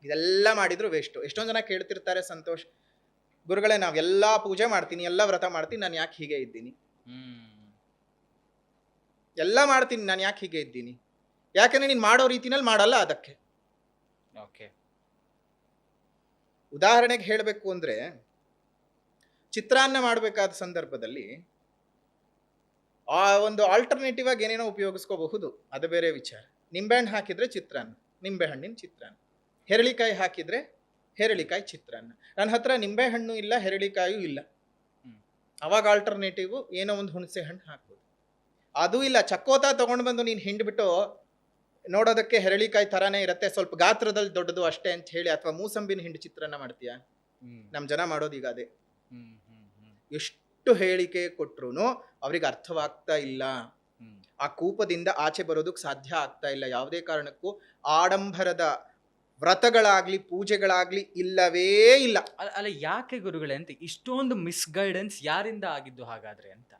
ಇದೆಲ್ಲ ಮಾಡಿದ್ರು ವೇಸ್ಟು. ಎಷ್ಟೊಂದು ಜನ ಕೇಳ್ತಿರ್ತಾರೆ, ಸಂತೋಷ್ ಗುರುಗಳೇ ನಾವೆಲ್ಲ ಪೂಜೆ ಮಾಡ್ತೀನಿ, ಎಲ್ಲ ವ್ರತ ಮಾಡ್ತೀನಿ, ನಾನು ಯಾಕೆ ಹೀಗೆ ಇದ್ದೀನಿ? ಎಲ್ಲ ಮಾಡ್ತೀನಿ, ನಾನು ಯಾಕೆ ಹೀಗೆ ಇದ್ದೀನಿ? ಯಾಕಂದ್ರೆ ನೀನು ಮಾಡೋ ರೀತಿನಲ್ಲಿ ಮಾಡಲ್ಲ ಅದಕ್ಕೆ. ಓಕೆ. ಉದಾಹರಣೆಗೆ ಹೇಳಬೇಕು ಅಂದ್ರೆ, ಚಿತ್ರಾನ್ನ ಮಾಡಬೇಕಾದ ಸಂದರ್ಭದಲ್ಲಿ ಆ ಒಂದು ಆಲ್ಟರ್ನೇಟಿವ್ ಆಗಿ ಏನೇನೋ ಉಪಯೋಗಿಸ್ಕೋಬಹುದು, ಅದು ಬೇರೆ ವಿಚಾರ. ನಿಂಬೆಹಣ್ಣು ಹಾಕಿದ್ರೆ ಚಿತ್ರಾನ್ನ, ನಿಂಬೆಹಣ್ಣಿನ ಚಿತ್ರಾನ್ನ. ಹೆರಳಿಕಾಯಿ ಹಾಕಿದ್ರೆ ಹೆರಳಿಕಾಯಿ ಚಿತ್ರಾನ್ನ. ನನ್ನ ಹತ್ರ ನಿಂಬೆಹಣ್ಣು ಇಲ್ಲ, ಹೆರಳಿಕಾಯೂ ಇಲ್ಲ, ಅವಾಗ ಆಲ್ಟರ್ನೇಟಿವ್ ಏನೋ ಒಂದು ಹುಣಸೆ ಹಣ್ಣು ಹಾಕ್ಬೋದು. ಅದೂ ಇಲ್ಲ, ಚಕ್ಕೋತ ತಗೊಂಡು ಬಂದು ನೀನು ಹಿಂಡ್ಬಿಟ್ಟು ನೋಡೋದಕ್ಕೆ ಹೆರಳಿಕಾಯಿ ತರಾನೇ ಇರುತ್ತೆ, ಸ್ವಲ್ಪ ಗಾತ್ರದಲ್ಲಿ ದೊಡ್ಡದು ಅಷ್ಟೇ ಅಂತ ಹೇಳಿ, ಅಥವಾ ಮೂಸಂಬಿನ ಹಿಂಡು ಚಿತ್ರಾನ್ನ ಮಾಡ್ತೀಯ? ನಮ್ಮ ಜನ ಮಾಡೋದೀಗ ಅದೇ. ಎಷ್ಟು ಹೇಳಿಕೆ ಕೊಟ್ರು ಅವ್ರಿಗೆ ಅರ್ಥವಾಗ್ತಾ ಇಲ್ಲ. ಆ ಕೂಪದಿಂದ ಆಚೆ ಬರೋದಕ್ಕೆ ಸಾಧ್ಯ ಆಗ್ತಾ ಇಲ್ಲ. ಯಾವುದೇ ಕಾರಣಕ್ಕೂ ಆಡಂಬರದ ವ್ರತಗಳಾಗ್ಲಿ ಪೂಜೆಗಳಾಗ್ಲಿ ಇಲ್ಲವೇ ಇಲ್ಲ. ಅಲ್ಲ, ಯಾಕೆ ಗುರುಗಳೇ ಅಂತ ಇಷ್ಟೊಂದು ಮಿಸ್ಗೈಡೆನ್ಸ್ ಯಾರಿಂದ ಆಗಿದ್ದು ಹಾಗಾದ್ರೆ ಅಂತ?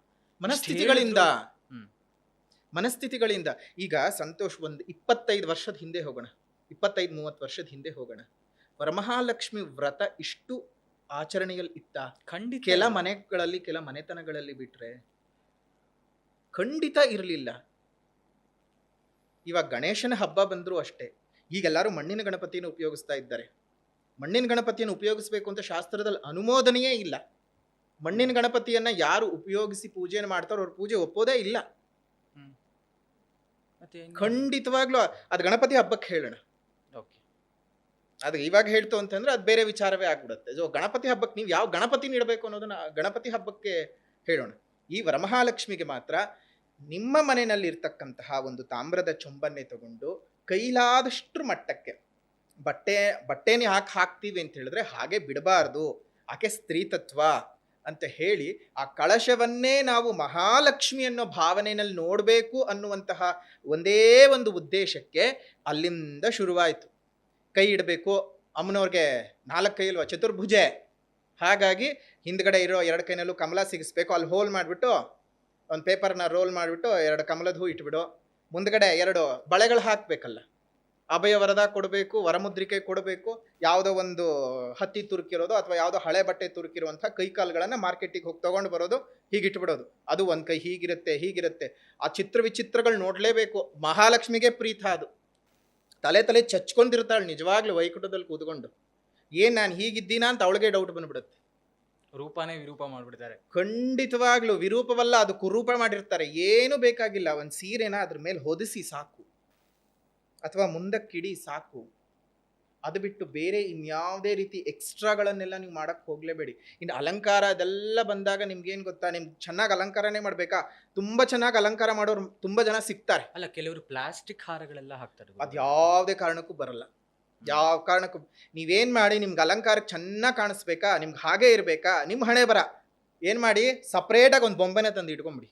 ಮನಸ್ಥಿತಿಗಳಿಂದ. ಈಗ ಸಂತೋಷ್, ಒಂದು 25 ವರ್ಷದ ಹಿಂದೆ ಹೋಗೋಣ, 25-30 ವರ್ಷದ ಹಿಂದೆ ಹೋಗೋಣ. ವರಮಹಾಲಕ್ಷ್ಮಿ ವ್ರತ ಇಷ್ಟು ಆಚರಣೆಯಲ್ಲಿ ಇತ್ತ? ಖಂಡಿತ ಕೆಲ ಮನೆಗಳಲ್ಲಿ, ಕೆಲ ಮನೆತನಗಳಲ್ಲಿ ಬಿಟ್ರೆ ಖಂಡಿತ ಇರಲಿಲ್ಲ. ಇವಾಗ ಗಣೇಶನ ಹಬ್ಬ ಬಂದರೂ ಅಷ್ಟೇ, ಈಗೆಲ್ಲರೂ ಮಣ್ಣಿನ ಗಣಪತಿಯನ್ನು ಉಪಯೋಗಿಸ್ತಾ ಇದ್ದಾರೆ. ಮಣ್ಣಿನ ಗಣಪತಿಯನ್ನು ಉಪಯೋಗಿಸ್ಬೇಕು ಅಂತ ಶಾಸ್ತ್ರದಲ್ಲಿ ಅನುಮೋದನೆಯೇ ಇಲ್ಲ. ಮಣ್ಣಿನ ಗಣಪತಿಯನ್ನ ಯಾರು ಉಪಯೋಗಿಸಿ ಪೂಜೆಯನ್ನು ಮಾಡ್ತಾರೋ ಅವ್ರ ಪೂಜೆ ಒಪ್ಪೋದೇ ಇಲ್ಲ. ಖಂಡಿತವಾಗ್ಲೂ ಅದು ಗಣಪತಿ ಹಬ್ಬಕ್ಕೆ ಹೇಳೋಣ. ಅದು ಇವಾಗ ಹೇಳ್ತು ಅಂತಂದ್ರೆ ಅದು ಬೇರೆ ವಿಚಾರವೇ ಆಗ್ಬಿಡುತ್ತೆ. ಸೊ ಗಣಪತಿ ಹಬ್ಬಕ್ಕೆ ನೀವು ಯಾವ ಗಣಪತಿ ನೀಡಬೇಕು ಅನ್ನೋದನ್ನ ಗಣಪತಿ ಹಬ್ಬಕ್ಕೆ ಹೇಳೋಣ. ಈ ವರಮಹಾಲಕ್ಷ್ಮಿಗೆ ಮಾತ್ರ ನಿಮ್ಮ ಮನೆಯಲ್ಲಿ ಇರ್ತಕ್ಕಂತಹ ಒಂದು ತಾಮ್ರದ ಚೊಂಬನ್ನೇ ತಗೊಂಡು ಕೈಲಾದಷ್ಟು ಮಟ್ಟಕ್ಕೆ ಬಟ್ಟೆನೇ ಹಾಕ್ತೀವಿ ಅಂತ ಹೇಳಿದ್ರೆ ಹಾಗೆ ಬಿಡಬಾರ್ದು, ಆಕೆ ಸ್ತ್ರೀ ತತ್ವ ಅಂತ ಹೇಳಿ ಆ ಕಳಶವನ್ನೇ ನಾವು ಮಹಾಲಕ್ಷ್ಮಿ ಅನ್ನೋ ಭಾವನೆಯಲ್ಲಿ ನೋಡಬೇಕು ಅನ್ನುವಂತಹ ಒಂದೇ ಒಂದು ಉದ್ದೇಶಕ್ಕೆ ಅಲ್ಲಿಂದ ಶುರುವಾಯಿತು. ಕೈ ಇಡಬೇಕು, ಅಮ್ಮನವ್ರಿಗೆ 4 ಕೈ ಇಲ್ವಾ, ಚತುರ್ಭುಜೆ, ಹಾಗಾಗಿ ಹಿಂದ್ಗಡೆ ಇರೋ 2 ಕೈನಲ್ಲೂ ಕಮಲ ಸಿಗಿಸ್ಬೇಕು. ಅಲ್ಲಿ ಹೋಲ್ ಮಾಡಿಬಿಟ್ಟು ಒಂದು ಪೇಪರ್ನ ರೋಲ್ ಮಾಡಿಬಿಟ್ಟು 2 ಕಮಲದ ಹೂ ಇಟ್ಬಿಡು, ಮುಂದ್ಗಡೆ 2 ಬಳೆಗಳು ಹಾಕಬೇಕಲ್ಲ, ಅಭಯ ವರದ ಕೊಡಬೇಕು, ವರಮುದ್ರಿಕೆ ಕೊಡಬೇಕು, ಯಾವುದೋ ಒಂದು ಹತ್ತಿ ತುರುಕಿರೋದು ಅಥವಾ ಯಾವುದೋ ಹಳೆ ಬಟ್ಟೆ ತುರುಕಿರುವಂಥ ಕೈಕಾಲುಗಳನ್ನು ಮಾರ್ಕೆಟಿಗೆ ಹೋಗಿ ತೊಗೊಂಡು ಬರೋದು, ಹೀಗಿಟ್ಬಿಡೋದು. ಅದು ಒಂದು ಕೈ ಹೀಗಿರುತ್ತೆ. ಆ ಚಿತ್ರ ವಿಚಿತ್ರಗಳು ನೋಡಲೇಬೇಕು. ಮಹಾಲಕ್ಷ್ಮಿಗೆ ಪ್ರೀತ ಅದು. ತಲೆ ಚಚ್ಕೊಂಡಿರ್ತಾಳೆ ನಿಜವಾಗ್ಲೂ ವೈಕುಂಠದಲ್ಲಿ ಕೂತ್ಕೊಂಡು. ನಾನು ಹೀಗಿದ್ದೀನಾ ಅಂತ ಅವಳಿಗೆ ಡೌಟ್ ಬಂದ್ಬಿಡುತ್ತೆ. ರೂಪನೇ ವಿರೂಪ ಮಾಡಿಬಿಡ್ತಾರೆ. ಖಂಡಿತವಾಗ್ಲೂ ವಿರೂಪವಲ್ಲ, ಅದು ಕುರೂಪ ಮಾಡಿರ್ತಾರೆ. ಏನು ಬೇಕಾಗಿಲ್ಲ, ಒಂದು ಸೀರೆನ ಅದ್ರ ಮೇಲೆ ಹೊದಿಸಿ ಸಾಕು, ಅಥವಾ ಮುಂದಕ್ಕಿಡಿ ಸಾಕು. ಅದು ಬಿಟ್ಟು ಬೇರೆ ಇನ್ಯಾವುದೇ ರೀತಿ ಎಕ್ಸ್ಟ್ರಾಗಳನ್ನೆಲ್ಲ ನೀವು ಮಾಡಕ್ಕೆ ಹೋಗ್ಲೇಬೇಡಿ. ಇನ್ನು ಅಲಂಕಾರ ಅದೆಲ್ಲ ಬಂದಾಗ ನಿಮ್ಗೇನು ಗೊತ್ತಾ, ನಿಮ್ಗೆ ಚೆನ್ನಾಗಿ ಅಲಂಕಾರನೇ ಮಾಡಬೇಕಾ? ತುಂಬ ಚೆನ್ನಾಗಿ ಅಲಂಕಾರ ಮಾಡೋರು ತುಂಬ ಜನ ಸಿಗ್ತಾರೆ. ಅಲ್ಲ, ಕೆಲವರು ಪ್ಲಾಸ್ಟಿಕ್ ಹಾರಗಳೆಲ್ಲ ಹಾಕ್ತಾರೆ. ಅದು ಯಾವುದೇ ಕಾರಣಕ್ಕೂ ಬರಲ್ಲ. ಯಾವ ಕಾರಣಕ್ಕೂ ನೀವೇನು ಮಾಡಿ, ನಿಮ್ಗೆ ಅಲಂಕಾರಕ್ಕೆ ಚೆನ್ನಾಗಿ ಕಾಣಿಸ್ಬೇಕಾ, ನಿಮ್ಗೆ ಹಾಗೆ ಇರಬೇಕಾ, ನಿಮ್ಮ ಹಣೆ ಬರ ಏನು ಮಾಡಿ, ಸಪ್ರೇಟಾಗಿ ಒಂದು ಬೊಂಬೆನ ತಂದು ಇಟ್ಕೊಂಬಿಡಿ.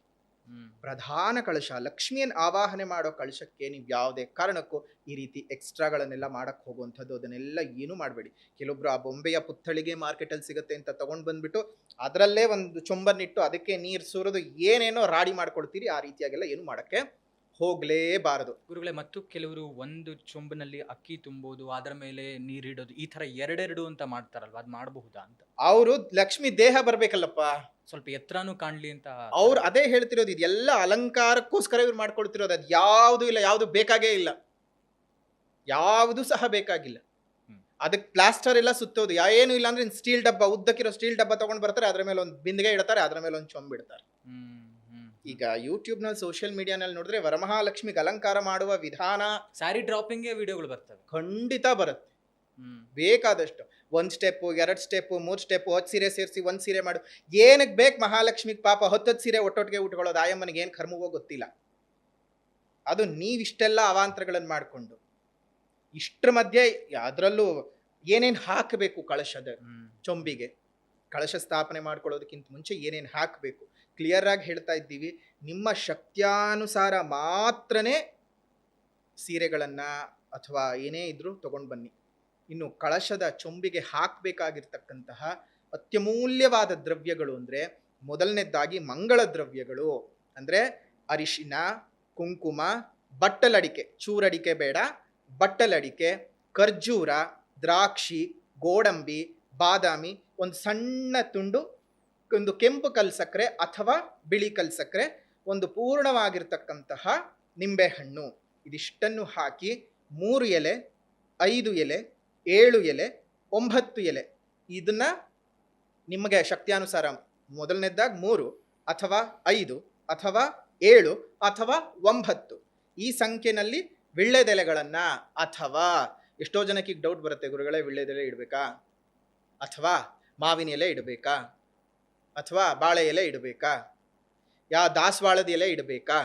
ಪ್ರಧಾನ ಕಳಶ, ಲಕ್ಷ್ಮಿಯನ್ನು ಆವಾಹನೆ ಮಾಡೋ ಕಳಶಕ್ಕೆ ನೀವು ಯಾವುದೇ ಕಾರಣಕ್ಕೂ ಈ ರೀತಿ ಎಕ್ಸ್ಟ್ರಾಗಳನ್ನೆಲ್ಲ ಮಾಡಕ್ಕೆ ಹೋಗುವಂಥದ್ದು ಅದನ್ನೆಲ್ಲ ಏನೂ ಮಾಡಬೇಡಿ. ಕೆಲವೊಬ್ರು ಆ ಬೊಂಬೆಯ ಪುತ್ಥಳಿಗೆ ಮಾರ್ಕೆಟಲ್ಲಿ ಸಿಗುತ್ತೆ ಅಂತ ತೊಗೊಂಡು ಬಂದುಬಿಟ್ಟು ಅದರಲ್ಲೇ ಒಂದು ಚೊಂಬನ್ನಿಟ್ಟು ಅದಕ್ಕೆ ನೀರು ಸುರಿದು ಏನೇನೋ ರಾಡಿ ಮಾಡ್ಕೊಳ್ತೀರಿ. ಆ ರೀತಿಯಾಗೆಲ್ಲ ಏನು ಮಾಡೋಕ್ಕೆ ಹೋಗಲೇಬಾರದು ಗುರುಗಳೇ. ಮತ್ತು ಕೆಲವರು ಒಂದು ಚೊಂಬಿನಲ್ಲಿ ಅಕ್ಕಿ ತುಂಬೋದು, ಅದರ ಮೇಲೆ ನೀರಿಡೋದು, ಈ ಥರ 2 ಅಂತ ಮಾಡ್ತಾರಲ್ವ, ಅದು ಮಾಡಬಹುದಾ ಅಂತ? ಅವರು ಲಕ್ಷ್ಮಿ ದೇಹ ಬರಬೇಕಲ್ಲಪ್ಪ, ಸ್ವಲ್ಪ ಎತ್ತರನೂ ಕಾಣಲಿ ಅಂತ ಅವ್ರು ಅದೇ ಹೇಳ್ತಿರೋದು. ಇದೆಲ್ಲ ಅಲಂಕಾರಕ್ಕೋಸ್ಕರ ಇವ್ರು ಮಾಡ್ಕೊಳ್ತಿರೋದು. ಅದು ಯಾವುದು ಇಲ್ಲ, ಯಾವುದು ಬೇಕಾಗೇ ಇಲ್ಲ, ಯಾವುದು ಸಹ ಬೇಕಾಗಿಲ್ಲ. ಅದಕ್ಕೆ ಪ್ಲಾಸ್ಟರ್ ಎಲ್ಲ ಸುತ್ತೋದು ಏನು ಇಲ್ಲ. ಅಂದ್ರೆ ಸ್ಟೀಲ್ ಡಬ್ಬ, ಉದ್ದಕ್ಕಿರೋ ಸ್ಟೀಲ್ ಡಬ್ಬ ತಗೊಂಡು ಬರ್ತಾರೆ, ಅದ್ರ ಮೇಲೆ ಒಂದು ಬಿಂದಿಗೆ ಇಡ್ತಾರೆ, ಅದ್ರ ಮೇಲೆ ಒಂದು ಚೊಂಬಿಡ್ತಾರೆ. ಈಗ ಯೂಟ್ಯೂಬ್ನಲ್ಲಿ, ಸೋಷಿಯಲ್ ಮೀಡಿಯಾನಲ್ಲಿ ನೋಡಿದ್ರೆ ವರಮಹಾಲಕ್ಷ್ಮಿಗೆ ಅಲಂಕಾರ ಮಾಡುವ ವಿಧಾನ, ಸ್ಯಾರಿ ಡ್ರಾಪಿಂಗ್ ವಿಡಿಯೋಗಳು ಬರ್ತವೆ. ಖಂಡಿತ ಬರುತ್ತೆ, ಬೇಕಾದಷ್ಟು. 1 ಸ್ಟೆಪ್, 2 ಸ್ಟೆಪ್, 3 ಸ್ಟೆಪ್, 10 ಸೀರೆ ಸೇರಿಸಿ 1 ಸೀರೆ ಮಾಡು. ಏನಕ್ಕೆ ಬೇಕು ಮಹಾಲಕ್ಷ್ಮಿಗೆ? ಪಾಪ 10 ಸೀರೆ ಒಟ್ಟೊಟ್ಟಿಗೆ ಉಟ್ಕೊಳ್ಳೋದು ಆಯಮ್ಮನಿಗೆ ಏನು ಕರ್ಮವೋ ಗೊತ್ತಿಲ್ಲ. ಅದು ನೀವಿಷ್ಟೆಲ್ಲ ಅವಾಂತರಗಳನ್ನು ಮಾಡಿಕೊಂಡು ಇಷ್ಟರ ಮಧ್ಯೆ ಅದರಲ್ಲೂ ಏನೇನು ಹಾಕಬೇಕು ಕಳಶದ ಚೊಂಬಿಗೆ, ಕಳಶ ಸ್ಥಾಪನೆ ಮಾಡ್ಕೊಳ್ಳೋದಕ್ಕಿಂತ ಮುಂಚೆ ಏನೇನು ಹಾಕಬೇಕು ಕ್ಲಿಯರ್ ಆಗಿ ಹೇಳ್ತಾ ಇದ್ದೀವಿ. ನಿಮ್ಮ ಶಕ್ತ್ಯಾನುಸಾರ ಮಾತ್ರನೇ ಸೀರೆಗಳನ್ನು ಅಥವಾ ಏನೇ ಇದ್ರೂ ತಗೊಂಡು ಬನ್ನಿ. ಇನ್ನು ಕಳಶದ ಚೊಂಬಿಗೆ ಹಾಕಬೇಕಾಗಿರ್ತಕ್ಕಂತಹ ಅತ್ಯಮೂಲ್ಯವಾದ ದ್ರವ್ಯಗಳು ಅಂದರೆ, ಮೊದಲನೇದಾಗಿ ಮಂಗಳ ದ್ರವ್ಯಗಳು ಅಂದರೆ ಅರಿಶಿನ, ಕುಂಕುಮ, ಬಟ್ಟಲಡಿಕೆ, ಚೂರಡಿಕೆ ಬೇಡ, ಬಟ್ಟಲಡಿಕೆ, ಖರ್ಜೂರ, ದ್ರಾಕ್ಷಿ, ಗೋಡಂಬಿ, ಬಾದಾಮಿ, ಒಂದು ಸಣ್ಣ ತುಂಡು, ಒಂದು ಕೆಂಪು ಕಲ್ಸಕ್ಕರೆ ಅಥವಾ ಬಿಳಿ ಕಲ್ಸಕ್ಕರೆ, ಒಂದು ಪೂರ್ಣವಾಗಿರ್ತಕ್ಕಂತಹ ನಿಂಬೆಹಣ್ಣು, ಇದಿಷ್ಟನ್ನು ಹಾಕಿ 3 ಎಲೆ, 5 ಎಲೆ, 7 ಎಲೆ, 9 ಎಲೆ, ಇದನ್ನ ನಿಮಗೆ ಶಕ್ತಿಯಾನುಸಾರ ಮೊದಲನೇದಾಗಿ 3 ಅಥವಾ 5 ಅಥವಾ 7 ಅಥವಾ 9 ಈ ಸಂಖ್ಯೆನಲ್ಲಿ ವಿಳ್ಳೆದೆಲೆಗಳನ್ನ, ಅಥವಾ ಎಷ್ಟೋ ಜನಕ್ಕೆ ಈಗ ಡೌಟ್ ಬರುತ್ತೆ, ಗುರುಗಳೇ ವಿಳ್ಳೆದೆಲೆ ಇಡಬೇಕಾ ಅಥವಾ ಮಾವಿನ ಎಲೆ ಇಡಬೇಕಾ ಅಥವಾ ಬಾಳೆ ಎಲೆ ಇಡಬೇಕಾ, ದಾಸವಾಳದ ಎಲೆ ಇಡಬೇಕಾ,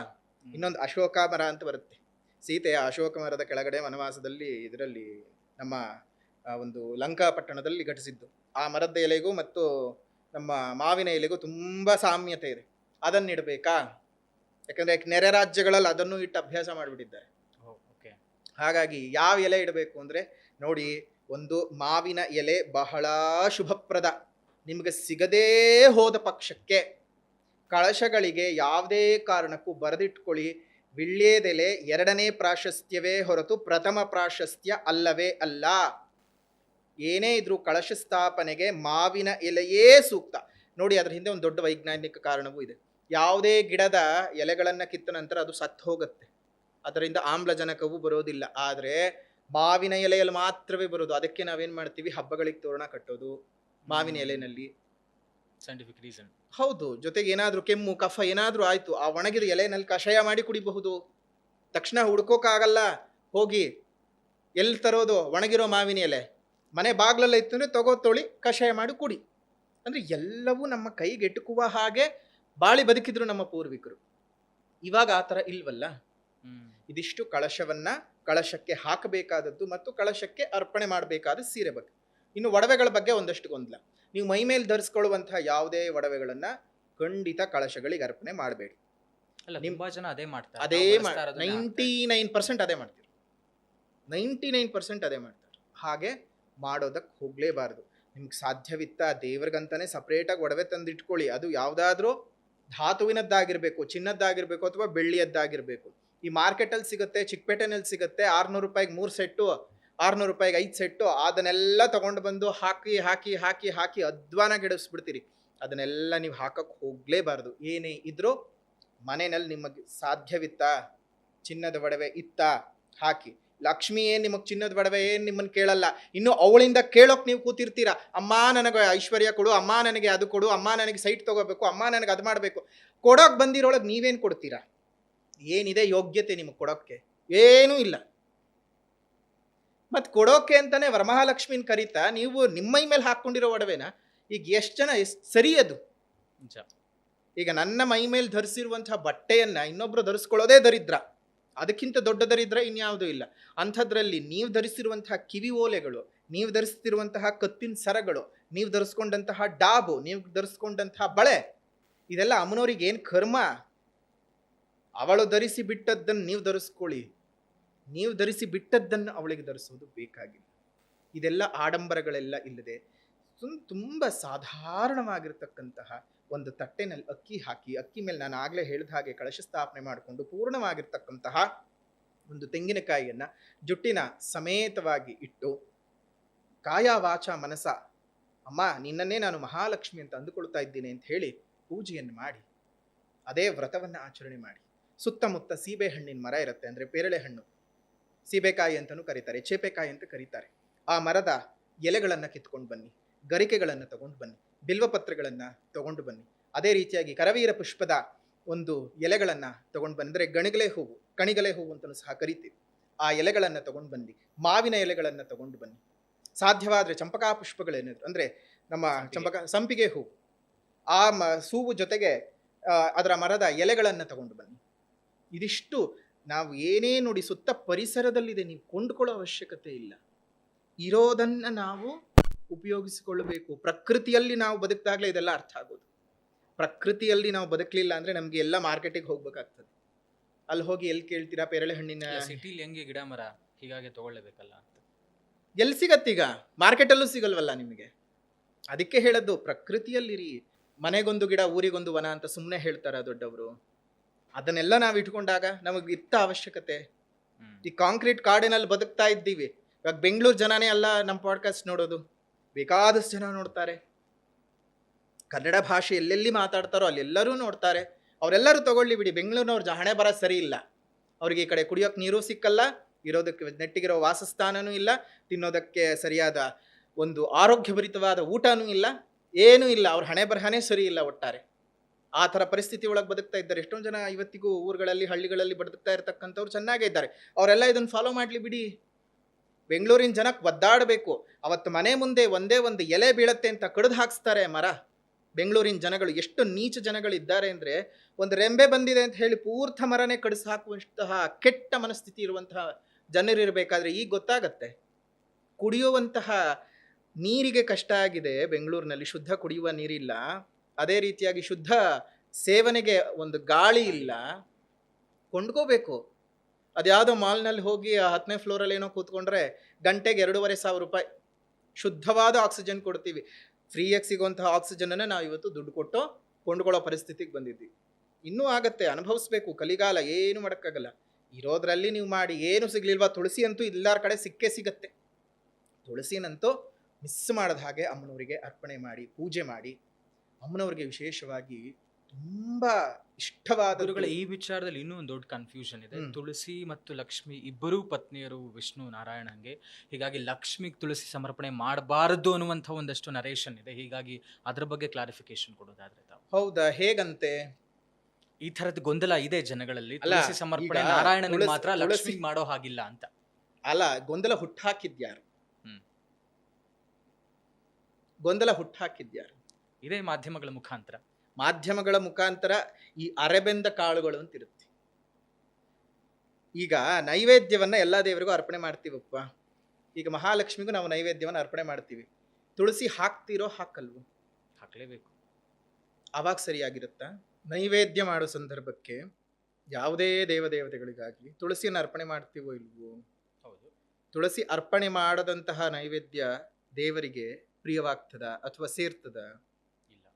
ಇನ್ನೊಂದು ಅಶೋಕ ಮರ ಅಂತ ಬರುತ್ತೆ, ಸೀತೆಯ ಅಶೋಕ ಮರದ ಕೆಳಗಡೆ ವನವಾಸದಲ್ಲಿ ಇದರಲ್ಲಿ ನಮ್ಮ ಒಂದು ಲಂಕಾ ಪಟ್ಟಣದಲ್ಲಿ ಘಟಿಸಿದ್ದು. ಆ ಮರದ ಎಲೆಗೂ ಮತ್ತು ನಮ್ಮ ಮಾವಿನ ಎಲೆಗೂ ತುಂಬ ಸಾಮ್ಯತೆ ಇದೆ. ಅದನ್ನು ಇಡಬೇಕಾ? ಯಾಕಂದರೆ ನೆರೆ ರಾಜ್ಯಗಳಲ್ಲಿ ಅದನ್ನು ಇಟ್ಟು ಅಭ್ಯಾಸ ಮಾಡಿಬಿಟ್ಟಿದ್ದಾರೆ. ಹಾಗಾಗಿ ಯಾವ ಎಲೆ ಇಡಬೇಕು ಅಂದರೆ ನೋಡಿ, ಒಂದು ಮಾವಿನ ಎಲೆ ಬಹಳ ಶುಭಪ್ರದ. ನಿಮಗೆ ಸಿಗದೇ ಹೋದ ಪಕ್ಷಕ್ಕೆ ಕಳಶಗಳಿಗೆ ಯಾವುದೇ ಕಾರಣಕ್ಕೂ ಬರೆದಿಟ್ಕೊಳ್ಳಿ, ವಿಳ್ಯೆದೆಲೆ 2ನೇ ಪ್ರಾಶಸ್ತ್ಯವೇ ಹೊರತು ಪ್ರಥಮ ಪ್ರಾಶಸ್ತ್ಯ ಅಲ್ಲವೇ ಅಲ್ಲ. ಏನೇ ಇದ್ರೂ ಕಳಶ ಸ್ಥಾಪನೆಗೆ ಮಾವಿನ ಎಲೆಯೇ ಸೂಕ್ತ. ನೋಡಿ, ಅದರ ಹಿಂದೆ ಒಂದು ದೊಡ್ಡ ವೈಜ್ಞಾನಿಕ ಕಾರಣವೂ ಇದೆ. ಯಾವುದೇ ಗಿಡದ ಎಲೆಗಳನ್ನು ಕಿತ್ತ ನಂತರ ಅದು ಸತ್ತು ಹೋಗುತ್ತೆ, ಅದರಿಂದ ಆಮ್ಲಜನಕವೂ ಬರೋದಿಲ್ಲ. ಆದರೆ ಮಾವಿನ ಎಲೆಯಲ್ಲಿ ಮಾತ್ರವೇ ಬರೋದು. ಅದಕ್ಕೆ ನಾವೇನು ಮಾಡ್ತೀವಿ, ಹಬ್ಬಗಳಿಗೆ ತೋರಣ ಕಟ್ಟೋದು ಮಾವಿನ ಎಲೆನಲ್ಲಿ. Scientific reason. ಹೌದು. ಜೊತೆಗೆ ಏನಾದರೂ ಕೆಮ್ಮು ಕಫ ಏನಾದರೂ ಆಯಿತು, ಆ ಒಣಗಿದ ಎಲೆನಲ್ಲಿ ಕಷಾಯ ಮಾಡಿ ಕುಡಿಬಹುದು. ತಕ್ಷಣ ಹುಡ್ಕೋಕ್ಕಾಗಲ್ಲ, ಹೋಗಿ ಎಲ್ಲಿ ತರೋದು ಒಣಗಿರೋ ಮಾವಿನ ಎಲೆ, ಮನೆ ಬಾಗ್ಲಲ್ಲ ಇತ್ತು ಅಂದರೆ ತೊಳಿ ಕಷಾಯ ಮಾಡಿ ಕುಡಿ. ಅಂದರೆ ಎಲ್ಲವೂ ನಮ್ಮ ಕೈಗೆಟುಕುವ ಹಾಗೆ ಬಾಳಿ ಬದುಕಿದ್ರು ನಮ್ಮ ಪೂರ್ವಿಕರು. ಇವಾಗ ಆ ಥರ ಇಲ್ವಲ್ಲ. ಇದಿಷ್ಟು ಕಳಶಕ್ಕೆ ಹಾಕಬೇಕಾದದ್ದು ಮತ್ತು ಕಳಶಕ್ಕೆ ಅರ್ಪಣೆ ಮಾಡಬೇಕಾದ ಸೀರೆ ಬಗ್ಗೆ. ಇನ್ನು ಒಡವೆಗಳ ಬಗ್ಗೆ ಒಂದಷ್ಟು ಗೊಂದಲ. ನೀವು ಮೈ ಮೇಲೆ ಧರಿಸ್ಕೊಳ್ಳುವಂತಹ ಯಾವುದೇ ಒಡವೆಗಳನ್ನು ಖಂಡಿತ ಕಳಶಗಳಿಗೆ ಅರ್ಪಣೆ ಮಾಡಬೇಡಿ. ತುಂಬಾ ಜನ ಅದೇ ಮಾಡ್ತಾರೆ. 99% ಅದೇ ಮಾಡ್ತೀರಿ. 99% ಅದೇ ಮಾಡ್ತಾರೆ. ಹಾಗೆ ಮಾಡೋದಕ್ಕೆ ಹೋಗಲೇಬಾರ್ದು. ನಿಮ್ಗೆ ಸಾಧ್ಯವಿತ್ತ ದೇವ್ರಿಗಂತಾನೆ ಸಪ್ರೇಟಾಗಿ ಒಡವೆ ತಂದಿಟ್ಕೊಳ್ಳಿ. ಅದು ಯಾವುದಾದ್ರೂ ಧಾತುವಿನದ್ದಾಗಿರಬೇಕು, ಚಿನ್ನದ್ದಾಗಿರಬೇಕು ಅಥವಾ ಬೆಳ್ಳಿಯದ್ದಾಗಿರಬೇಕು. ಈ ಮಾರ್ಕೆಟಲ್ಲಿ ಸಿಗುತ್ತೆ, ಚಿಕ್ಕಪೇಟೆನಲ್ಲಿ ಸಿಗುತ್ತೆ, 600 ರೂಪಾಯಿಗೆ 3 ಸೆಟ್ಟು, 600 ರೂಪಾಯಿಗೆ 5 ಸೆಟ್ಟು. ಅದನ್ನೆಲ್ಲ ತೊಗೊಂಡು ಬಂದು ಹಾಕಿ ಹಾಕಿ ಹಾಕಿ ಹಾಕಿ ಅಧ್ವಾನ ಗಿಡಿಸ್ಬಿಡ್ತೀರಿ. ಅದನ್ನೆಲ್ಲ ನೀವು ಹಾಕಕ್ಕೆ ಹೋಗಲೇಬಾರ್ದು. ಏನೇ ಇದ್ರೂ ಮನೆಯಲ್ಲಿ ನಿಮಗೆ ಸಾಧ್ಯವಿತ್ತ ಚಿನ್ನದ ಒಡವೆ ಇತ್ತ ಹಾಕಿ. ಲಕ್ಷ್ಮಿ ಏನು ನಿಮಗೆ ಚಿನ್ನದ ಒಡವೆ ಏನು ನಿಮ್ಮನ್ನು ಕೇಳಲ್ಲ. ಇನ್ನು ಅವಳಿಂದ ಕೇಳೋಕೆ ನೀವು ಕೂತಿರ್ತೀರಾ, ಅಮ್ಮ ನನಗೆ ಐಶ್ವರ್ಯ ಕೊಡು, ಅಮ್ಮ ನನಗೆ ಅದು ಕೊಡು, ಅಮ್ಮ ನನಗೆ ಸೈಟ್ ತೊಗೋಬೇಕು, ಅಮ್ಮ ನನಗೆ ಅದು ಮಾಡಬೇಕು. ಕೊಡೋಕೆ ಬಂದಿರೋಳಗೆ ನೀವೇನು ಕೊಡ್ತೀರಾ? ಏನಿದೆ ಯೋಗ್ಯತೆ ನಿಮಗೆ ಕೊಡೋಕ್ಕೆ? ಏನೂ ಇಲ್ಲ. ಮತ್ತು ಕೊಡೋಕೆ ಅಂತಾನೆ ವರಮಹಾಲಕ್ಷ್ಮಿನ ಕರೀತಾ ನೀವು ನಿಮ್ಮ ಮೈ ಮೇಲೆ ಹಾಕ್ಕೊಂಡಿರೋ ಒಡವೆನ ಈಗ ಎಷ್ಟು ಜನ ಸರಿ ಅದು? ಈಗ ನನ್ನ ಮೈ ಮೇಲೆ ಧರಿಸಿರುವಂತಹ ಬಟ್ಟೆಯನ್ನು ಇನ್ನೊಬ್ರು ಧರಿಸ್ಕೊಳ್ಳೋದೇ ದರಿದ್ರ. ಅದಕ್ಕಿಂತ ದೊಡ್ಡ ದರಿದ್ರ ಇನ್ಯಾವುದೂ ಇಲ್ಲ. ಅಂಥದ್ರಲ್ಲಿ ನೀವು ಧರಿಸಿರುವಂತಹ ಕಿವಿ ಓಲೆಗಳು, ನೀವು ಧರಿಸ್ತಿರುವಂತಹ ಕತ್ತಿನ ಸರಗಳು, ನೀವು ಧರಿಸ್ಕೊಂಡಂತಹ ಡಾಬು, ನೀವು ಧರಿಸ್ಕೊಂಡಂತಹ ಬಳೆ, ಇದೆಲ್ಲ ಅಮ್ಮನವ್ರಿಗೆ ಏನು ಕರ್ಮ? ಅವಳು ಧರಿಸಿ ಬಿಟ್ಟದ್ದನ್ನು ನೀವು ಧರಿಸ್ಕೊಳ್ಳಿ, ನೀವು ಧರಿಸಿ ಬಿಟ್ಟದ್ದನ್ನು ಅವಳಿಗೆ ಧರಿಸೋದು ಬೇಕಾಗಿಲ್ಲ. ಇದೆಲ್ಲ ಆಡಂಬರಗಳೆಲ್ಲ ಇಲ್ಲದೆ ತುಂಬ ಸಾಧಾರಣವಾಗಿರ್ತಕ್ಕಂತಹ ಒಂದು ತಟ್ಟೆನಲ್ಲಿ ಅಕ್ಕಿ ಹಾಕಿ, ಅಕ್ಕಿ ಮೇಲೆ ನಾನು ಆಗಲೇ ಹೇಳಿದ ಹಾಗೆ ಕಳಶ ಸ್ಥಾಪನೆ ಮಾಡಿಕೊಂಡು ಪೂರ್ಣವಾಗಿರ್ತಕ್ಕಂತಹ ಒಂದು ತೆಂಗಿನಕಾಯಿಯನ್ನು ಜುಟ್ಟಿನ ಸಮೇತವಾಗಿ ಇಟ್ಟು, ಕಾಯ ವಾಚ ಮನಸ ಅಮ್ಮ ನಿನ್ನನ್ನೇ ನಾನು ಮಹಾಲಕ್ಷ್ಮಿ ಅಂತ ಅಂದುಕೊಳ್ತಾ ಇದ್ದೀನಿ ಅಂತ ಹೇಳಿ ಪೂಜೆಯನ್ನು ಮಾಡಿ, ಅದೇ ವ್ರತವನ್ನು ಆಚರಣೆ ಮಾಡಿ. ಸುತ್ತಮುತ್ತ ಸೀಬೆ ಹಣ್ಣಿನ ಮರ ಇರುತ್ತೆ, ಅಂದರೆ ಪೇರಳೆ ಹಣ್ಣು, ಸೀಬೆಕಾಯಿ ಅಂತಲೂ ಕರೀತಾರೆ, ಚೇಪೆಕಾಯಿ ಅಂತ ಕರೀತಾರೆ. ಆ ಮರದ ಎಲೆಗಳನ್ನು ಕಿತ್ಕೊಂಡು ಬನ್ನಿ, ಗರಿಕೆಗಳನ್ನು ತಗೊಂಡು ಬನ್ನಿ, ಬಿಲ್ವಪತ್ರೆಗಳನ್ನು ತಗೊಂಡು ಬನ್ನಿ. ಅದೇ ರೀತಿಯಾಗಿ ಕರವೀರ ಪುಷ್ಪದ ಒಂದು ಎಲೆಗಳನ್ನು ತಗೊಂಡು ಬಂದರೆ ಕಣಿಗಲೆ ಹೂವು ಅಂತಲೂ ಸಹ ಕರಿತೀವಿ. ಆ ಎಲೆಗಳನ್ನು ತಗೊಂಡು ಬನ್ನಿ, ಮಾವಿನ ಎಲೆಗಳನ್ನು ತಗೊಂಡು ಬನ್ನಿ. ಸಾಧ್ಯವಾದರೆ ಚಂಪಕಾ ಪುಷ್ಪಗಳೇನಿದ್ರು ಅಂದರೆ ನಮ್ಮ ಸಂಪಿಗೆ ಹೂವು, ಆ ಹೂವು ಜೊತೆಗೆ ಅದರ ಮರದ ಎಲೆಗಳನ್ನು ತಗೊಂಡು ಬನ್ನಿ. ಇದಿಷ್ಟು ನಾವು ಏನೇ ನೋಡಿ ಸುತ್ತ ಪರಿಸರದಲ್ಲಿದೆ, ನೀವು ಕೊಂಡುಕೊಳ್ಳೋ ಅವಶ್ಯಕತೆ ಇಲ್ಲ. ಇರೋದನ್ನು ನಾವು ಉಪಯೋಗಿಸಿಕೊಳ್ಳಬೇಕು. ಪ್ರಕೃತಿಯಲ್ಲಿ ನಾವು ಬದುಕಿದಾಗಲೇ ಇದೆಲ್ಲ ಅರ್ಥ ಆಗೋದು. ಪ್ರಕೃತಿಯಲ್ಲಿ ನಾವು ಬದುಕಲಿಲ್ಲ ಅಂದರೆ ನಮಗೆ ಎಲ್ಲ ಮಾರ್ಕೆಟಿಗೆ ಹೋಗ್ಬೇಕಾಗ್ತದೆ. ಅಲ್ಲಿ ಹೋಗಿ ಎಲ್ಲಿ ಕೇಳ್ತೀರಾ ಪೇರಳೆ ಹಣ್ಣಿನ? ಸಿಟಿಲಿ ಹೆಂಗೆ ಗಿಡ ಮರ ಹೀಗಾಗಿ ತಗೊಳ್ಳೇಬೇಕಲ್ಲ. ಎಲ್ಲಿ ಸಿಗತ್ತೀಗ? ಮಾರ್ಕೆಟಲ್ಲೂ ಸಿಗಲ್ವಲ್ಲ ನಿಮಗೆ. ಅದಕ್ಕೆ ಹೇಳದ್ದು ಪ್ರಕೃತಿಯಲ್ಲಿರಿ. ಮನೆಗೊಂದು ಗಿಡ ಊರಿಗೊಂದು ವನ ಅಂತ ಸುಮ್ಮನೆ ಹೇಳ್ತಾರ ದೊಡ್ಡವರು. ಅದನ್ನೆಲ್ಲ ನಾವು ಇಟ್ಕೊಂಡಾಗ ನಮಗೆ ಇತ್ತ ಅವಶ್ಯಕತೆ. ಈ ಕಾಂಕ್ರೀಟ್ ಕಾಡಿನಲ್ಲಿ ಬದುಕ್ತಾ ಇದ್ದೀವಿ, ಇವಾಗ ಬೆಂಗಳೂರು ಜನನೇ ಅಲ್ಲ ನಮ್ಮ ಪಾಡ್ಕಾಸ್ಟ್ ನೋಡೋದು, ಬೇಕಾದಷ್ಟು ಜನ ನೋಡ್ತಾರೆ. ಕನ್ನಡ ಭಾಷೆ ಎಲ್ಲೆಲ್ಲಿ ಮಾತಾಡ್ತಾರೋ ಅಲ್ಲೆಲ್ಲರೂ ನೋಡ್ತಾರೆ. ಅವರೆಲ್ಲರೂ ತಗೊಳ್ಳಿ ಬಿಡಿ, ಬೆಂಗಳೂರಿನವ್ರ ಹಣೆ ಬರ ಸರಿ ಇಲ್ಲ. ಅವ್ರಿಗೆ ಈ ಕಡೆ ಕುಡಿಯೋಕೆ ನೀರು ಸಿಕ್ಕಲ್ಲ, ಇರೋದಕ್ಕೆ ನೆಟ್ಟಿಗಿರೋ ವಾಸಸ್ಥಾನನೂ ಇಲ್ಲ, ತಿನ್ನೋದಕ್ಕೆ ಸರಿಯಾದ ಒಂದು ಆರೋಗ್ಯಭರಿತವಾದ ಊಟನೂ ಇಲ್ಲ, ಏನೂ ಇಲ್ಲ. ಅವ್ರ ಹಣೆ ಬರಹನೇ ಸರಿ ಇಲ್ಲ ಒಟ್ಟಾರೆ. ಆ ಥರ ಪರಿಸ್ಥಿತಿ ಒಳಗೆ ಬದುಕ್ತಾ ಇದ್ದಾರೆ ಎಷ್ಟೊಂದು ಜನ. ಇವತ್ತಿಗೂ ಊರುಗಳಲ್ಲಿ ಹಳ್ಳಿಗಳಲ್ಲಿ ಬದುಕ್ತಾ ಇರ್ತಕ್ಕಂಥವ್ರು ಚೆನ್ನಾಗೇ ಇದ್ದಾರೆ. ಅವರೆಲ್ಲ ಇದನ್ನು ಫಾಲೋ ಮಾಡಲಿ ಬಿಡಿ. ಬೆಂಗಳೂರಿನ ಜನಕ್ಕೆ ಒದ್ದಾಡಬೇಕು. ಅವತ್ತು ಮನೆ ಮುಂದೆ ಒಂದೇ ಒಂದು ಎಲೆ ಬೀಳತ್ತೆ ಅಂತ ಕಡಿದು ಹಾಕ್ಸ್ತಾರೆ ಮರ. ಬೆಂಗಳೂರಿನ ಜನಗಳು ಎಷ್ಟು ನೀಚ ಜನಗಳಿದ್ದಾರೆ ಅಂದರೆ, ಒಂದು ರೆಂಬೆ ಬಂದಿದೆ ಅಂತ ಹೇಳಿ ಪೂರ್ಥ ಮರನೇ ಕಡಿಸಿ ಹಾಕುವಂತಹ ಕೆಟ್ಟ ಮನಸ್ಥಿತಿ ಇರುವಂತಹ ಜನರಿರಬೇಕಾದ್ರೆ ಈಗ ಗೊತ್ತಾಗತ್ತೆ. ಕುಡಿಯುವಂತಹ ನೀರಿಗೆ ಕಷ್ಟ ಆಗಿದೆ ಬೆಂಗಳೂರಿನಲ್ಲಿ, ಶುದ್ಧ ಕುಡಿಯುವ ನೀರಿಲ್ಲ. ಅದೇ ರೀತಿಯಾಗಿ ಶುದ್ಧ ಸೇವನೆಗೆ ಒಂದು ಗಾಳಿ ಇಲ್ಲ. ಕೊಂಡ್ಕೋಬೇಕು. ಅದ್ಯಾವುದೋ ಮಾಲ್ನಲ್ಲಿ ಹೋಗಿ 10ನೇ ಫ್ಲೋರಲ್ಲಿ ಏನೋ ಕೂತ್ಕೊಂಡ್ರೆ ಗಂಟೆಗೆ 2,500 ರೂಪಾಯಿ ಶುದ್ಧವಾದ ಆಕ್ಸಿಜನ್ ಕೊಡ್ತೀವಿ. ಫ್ರೀಯಾಗಿ ಸಿಗುವಂತಹ ಆಕ್ಸಿಜನನ್ನು ನಾವು ಇವತ್ತು ದುಡ್ಡು ಕೊಟ್ಟು ಕೊಂಡ್ಕೊಳ್ಳೋ ಪರಿಸ್ಥಿತಿಗೆ ಬಂದಿದ್ದೀವಿ. ಇನ್ನೂ ಆಗತ್ತೆ, ಅನುಭವಿಸ್ಬೇಕು. ಕಲಿಗಾಲ, ಏನು ಮಾಡೋಕ್ಕಾಗಲ್ಲ. ಇರೋದ್ರಲ್ಲಿ ನೀವು ಮಾಡಿ. ಏನು ಸಿಗ್ಲಿಲ್ವಾ? ತುಳಸಿ ಅಂತೂ ಎಲ್ಲರ ಕಡೆ ಸಿಕ್ಕೇ ಸಿಗತ್ತೆ. ತುಳಸಿನಂತೂ ಮಿಸ್ ಮಾಡದ ಹಾಗೆ ಅಮ್ಮನವರಿಗೆ ಅರ್ಪಣೆ ಮಾಡಿ, ಪೂಜೆ ಮಾಡಿ. ಅಮ್ಮನವ್ರಿಗೆ ವಿಶೇಷವಾಗಿ ತುಂಬಾ ಇಷ್ಟವಾದ ಗುರುಗಳ ಈ ವಿಚಾರದಲ್ಲಿ ಇನ್ನೂ ಒಂದು ದೊಡ್ಡ ಕನ್ಫ್ಯೂಷನ್ ಇದೆ. ತುಳಸಿ ಮತ್ತು ಲಕ್ಷ್ಮಿ ಇಬ್ಬರೂ ಪತ್ನಿಯರು ವಿಷ್ಣು ನಾರಾಯಣಂಗೆ. ಹೀಗಾಗಿ ಲಕ್ಷ್ಮಿಗೆ ತುಳಸಿ ಸಮರ್ಪಣೆ ಮಾಡಬಾರದು ಅನ್ನುವಂಥ ಒಂದಷ್ಟು ನರೇಶನ್ ಇದೆ. ಹೀಗಾಗಿ ಅದ್ರ ಬಗ್ಗೆ ಕ್ಲಾರಿಫಿಕೇಶನ್ ಕೊಡೋದಾದ್ರೆ ತಾವು. ಹೌದಾ? ಹೇಗಂತೆ? ಈ ತರದ ಗೊಂದಲ ಇದೆ ಜನಗಳಲ್ಲಿ. ಅಲ್ಲ, ತುಳಸಿ ಸಮರ್ಪಣೆ ಈಗ ನಾರಾಯಣನಿಗೆ ತುಳಸಿ- ಮಾತ್ರ, ಲಕ್ಷ್ಮಿಗೆ ಮಾಡೋ ಹಾಗಿಲ್ಲ ಅಂತ. ಅಲ್ಲ, ಗೊಂದಲ ಹುಟ್ಟಾಕಿದ್ಯಾರು? ಗೊಂದಲ ಹುಟ್ಟಾಕಿದ್ಯಾರು? ಇದೇ ಮಾಧ್ಯಮಗಳ ಮುಖಾಂತರ. ಮಾಧ್ಯಮಗಳ ಮುಖಾಂತರ ಈ ಅರೆಬೆಂದ ಕಾಳುಗಳು ಅಂತಿರುತ್ತೆ. ಈಗ ನೈವೇದ್ಯವನ್ನ ಎಲ್ಲ ದೇವರಿಗೂ ಅರ್ಪಣೆ ಮಾಡ್ತೀವಪ್ಪ. ಈಗ ಮಹಾಲಕ್ಷ್ಮಿಗೂ ನಾವು ನೈವೇದ್ಯವನ್ನು ಅರ್ಪಣೆ ಮಾಡ್ತೀವಿ. ತುಳಸಿ ಹಾಕ್ತಿರೋ ಹಾಕಲ್ವೋ? ಹಾಕ್ಲೇಬೇಕು. ಅವಾಗ ಸರಿಯಾಗಿರುತ್ತಾ? ನೈವೇದ್ಯ ಮಾಡೋ ಸಂದರ್ಭಕ್ಕೆ ಯಾವುದೇ ದೇವತೆಗಳಿಗಾಗಲಿ ತುಳಸಿಯನ್ನು ಅರ್ಪಣೆ ಮಾಡ್ತೀವೋ ಇಲ್ವೋ? ಹೌದು. ತುಳಸಿ ಅರ್ಪಣೆ ಮಾಡದಂತಹ ನೈವೇದ್ಯ ದೇವರಿಗೆ ಪ್ರಿಯವಾಗ್ತದ ಅಥವಾ ಸೇರ್ತದ? ಇಲ್ಲ.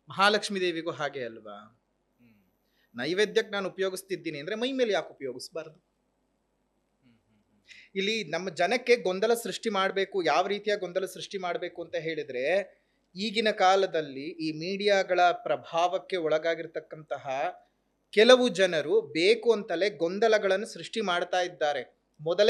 ಮಹಾಲಕ್ಷ್ಮೀ ದೇವಿಗೂ ಹಾಗೆ ಅಲ್ವಾ? ನೈವೇದ್ಯಕ್ಕೆ ನಾನು ಉಪಯೋಗಿಸ್ತಿದ್ದೀನಿ ಅಂದರೆ ಮೈ ಮೇಲೆ ಯಾಕೆ ಉಪಯೋಗಿಸ್ಬಾರ್ದು? ಇಲ್ಲಿ ನಮ್ಮ ಜನಕ್ಕೆ ಗೊಂದಲ ಸೃಷ್ಟಿ ಮಾಡಬೇಕು. ಯಾವ ರೀತಿಯ ಗೊಂದಲ ಸೃಷ್ಟಿ ಮಾಡಬೇಕು ಅಂತ ಹೇಳಿದ್ರೆ, ಈಗಿನ ಕಾಲದಲ್ಲಿ ಈ ಮೀಡಿಯಾಗಳ ಪ್ರಭಾವಕ್ಕೆ ಒಳಗಾಗಿರ್ತಕ್ಕಂತಹ ಕೆಲವು ಜನರು ಬೇಕು ಅಂತಲೇ ಗೊಂದಲಗಳನ್ನು ಸೃಷ್ಟಿ ಮಾಡ್ತಾ ಇದ್ದಾರೆ. ಮೊದಲೇ